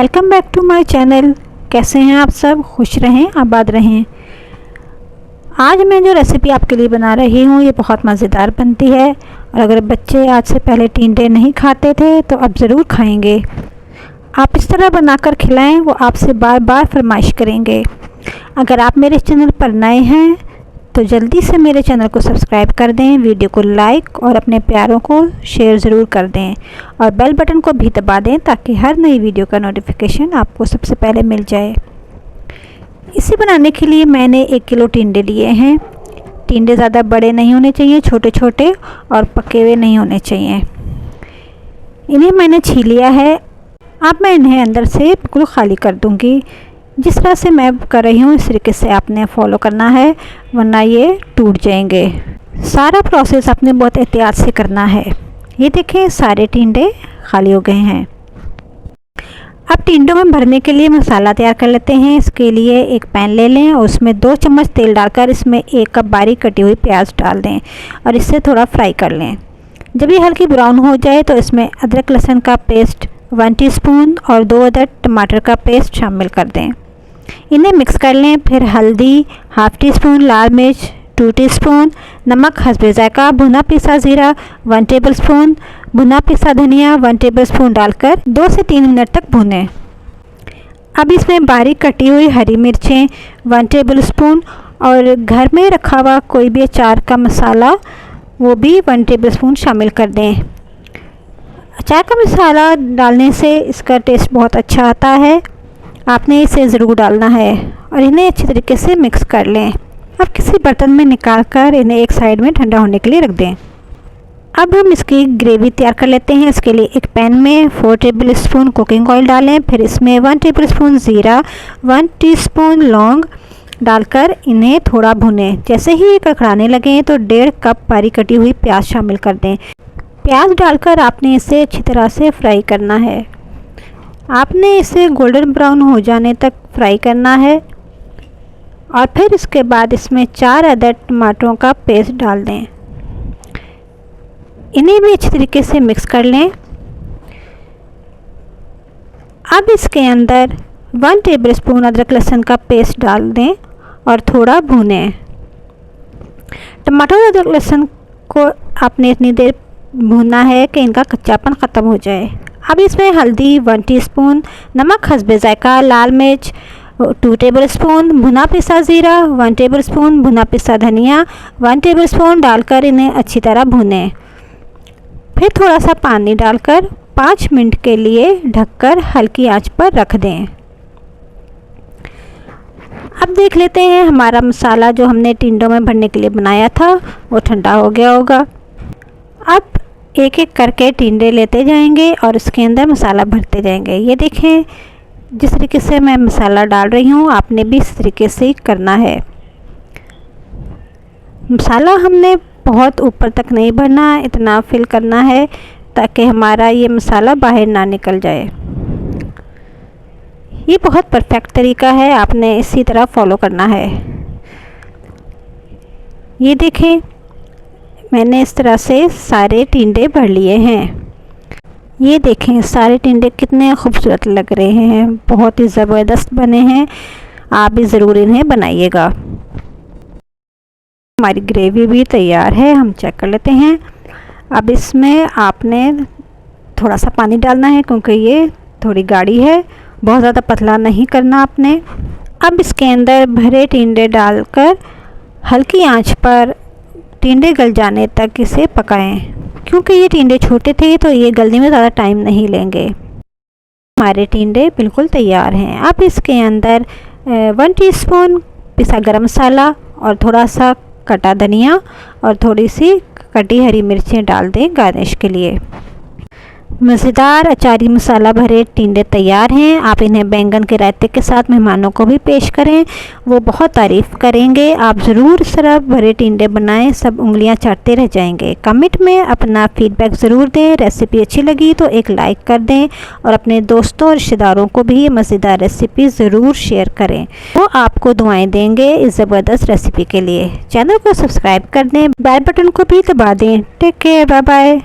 Welcome back to my channel. कैसे हैं आप सब? खुश रहें, आबाद रहें। आज मैं जो रेसिपी आपके लिए बना रही हूँ ये बहुत मज़ेदार बनती है और अगर बच्चे आज से पहले टिंडे नहीं खाते थे तो अब ज़रूर खाएंगे। आप इस तरह बनाकर खिलाएं, वो आपसे बार बार फरमाइश करेंगे। अगर आप मेरे चैनल पर नए हैं तो जल्दी से मेरे चैनल को सब्सक्राइब कर दें, वीडियो को लाइक और अपने प्यारों को शेयर ज़रूर कर दें और बेल बटन को भी दबा दें ताकि हर नई वीडियो का नोटिफिकेशन आपको सबसे पहले मिल जाए। इसे बनाने के लिए मैंने 1 किलो टिंडे लिए हैं। टिंडे ज़्यादा बड़े नहीं होने चाहिए, छोटे छोटे और पके हुए नहीं होने चाहिए। इन्हें मैंने छील लिया है। अब मैं इन्हें अंदर से बिल्कुल खाली कर दूँगी। जिस तरह से मैं कर रही हूँ इस तरीके से आपने फॉलो करना है, वरना ये टूट जाएंगे। सारा प्रोसेस आपने बहुत एहतियात से करना है। ये देखें, सारे टिंडे खाली हो गए हैं। अब टिंडों में भरने के लिए मसाला तैयार कर लेते हैं। इसके लिए एक पैन ले लें और उसमें 2 चम्मच तेल डालकर इसमें 1 कप बारीक कटी हुई प्याज डाल दें और इसे थोड़ा फ्राई कर लें। जब ये हल्की ब्राउन हो जाए तो इसमें अदरक लहसुन का पेस्ट 1 टीस्पून और 2 अदद टमाटर का पेस्ट शामिल कर दें। इन्हें मिक्स कर लें। फिर हल्दी ½ टीस्पून, लाल मिर्च 2 टीस्पून, नमक हस्बे ज़ायका, भुना पिसा ज़ीरा 1 टेबलस्पून, भुना पिसा धनिया 1 टेबलस्पून डालकर 2 से 3 मिनट तक भूनें। अब इसमें बारीक कटी हुई हरी मिर्चें 1 टेबलस्पून और घर में रखा हुआ कोई भी अचार का मसाला वो भी 1 टेबलस्पून शामिल कर दें। अचार का मसाला डालने से इसका टेस्ट बहुत अच्छा आता है। आपने इसे ज़रूर डालना है और इन्हें अच्छी तरीके से मिक्स कर लें। अब किसी बर्तन में निकाल कर इन्हें एक साइड में ठंडा होने के लिए रख दें। अब हम इसकी ग्रेवी तैयार कर लेते हैं। इसके लिए एक पैन में 4 टेबलस्पून कुकिंग ऑयल डालें। फिर इसमें 1 टेबलस्पून ज़ीरा, 1 टीस्पून लौंग डालकर इन्हें थोड़ा भुनें। जैसे ही ये कड़कड़ाने लगें तो 1.5 कप बारीक कटी हुई प्याज शामिल कर दें। प्याज डालकर आपने इसे अच्छी तरह से फ्राई करना है। आपने इसे गोल्डन ब्राउन हो जाने तक फ्राई करना है और फिर इसके बाद इसमें 4 अदद टमाटरों का पेस्ट डाल दें। इन्हें भी अच्छी तरीके से मिक्स कर लें। अब इसके अंदर 1 टेबलस्पून अदरक लहसुन का पेस्ट डाल दें और थोड़ा भूनें। टमाटर और अदरक लहसुन को आपने इतनी देर भूनना है कि इनका कच्चापन ख़त्म हो जाए। अब इसमें हल्दी 1 टीस्पून, नमक हस्बे ज़ायका, लाल मिर्च 2 टेबलस्पून, भुना पिसा ज़ीरा 1 टेबलस्पून, भुना पिसा धनिया 1 टेबलस्पून डालकर इन्हें अच्छी तरह भूनें। फिर थोड़ा सा पानी डालकर 5 मिनट के लिए ढककर हल्की आंच पर रख दें। अब देख लेते हैं हमारा मसाला जो हमने टिंडों में भरने के लिए बनाया था वो ठंडा हो गया होगा। अब एक एक करके टिंडे लेते जाएंगे और इसके अंदर मसाला भरते जाएंगे। ये देखें, जिस तरीके से मैं मसाला डाल रही हूँ आपने भी इस तरीके से ही करना है। मसाला हमने बहुत ऊपर तक नहीं भरना, इतना फिल करना है ताकि हमारा ये मसाला बाहर ना निकल जाए। ये बहुत परफेक्ट तरीका है, आपने इसी तरह फॉलो करना है। ये देखें, मैंने इस तरह से सारे टिंडे भर लिए हैं। ये देखें, सारे टिंडे कितने खूबसूरत लग रहे हैं, बहुत ही ज़बरदस्त बने हैं। आप भी ज़रूर इन्हें बनाइएगा। हमारी ग्रेवी भी तैयार है, हम चेक कर लेते हैं। अब इसमें आपने थोड़ा सा पानी डालना है क्योंकि ये थोड़ी गाढ़ी है, बहुत ज़्यादा पतला नहीं करना आपने। अब इसके अंदर भरे टिंडे डालकर हल्की आंच पर टिंडे गल जाने तक इसे पकाएं। क्योंकि ये टिंडे छोटे थे तो ये गलने में ज़्यादा टाइम नहीं लेंगे। हमारे टिंडे बिल्कुल तैयार हैं। अब इसके अंदर 1 टीस्पून पिसा गरम मसाला और थोड़ा सा कटा धनिया और थोड़ी सी कटी हरी मिर्चें डाल दें गार्निश के लिए। मज़ेदार अचारी मसाला भरे टिंडे तैयार हैं। आप इन्हें बैंगन के रायते के साथ मेहमानों को भी पेश करें, वो बहुत तारीफ़ करेंगे। आप ज़रूर इस तरह भरे टिंडे बनाएं, सब उंगलियां चाटते रह जाएंगे। कमेंट में अपना फीडबैक ज़रूर दें। रेसिपी अच्छी लगी तो एक लाइक कर दें और अपने दोस्तों और रिश्तेदारों को भी ये मज़ेदार रेसिपी ज़रूर शेयर करें। वो आपको दुआएँ देंगे इस ज़बरदस्त रेसिपी के लिए। चैनल को सब्सक्राइब कर दें, बेल बटन को भी दबा दें। Take care, bye bye.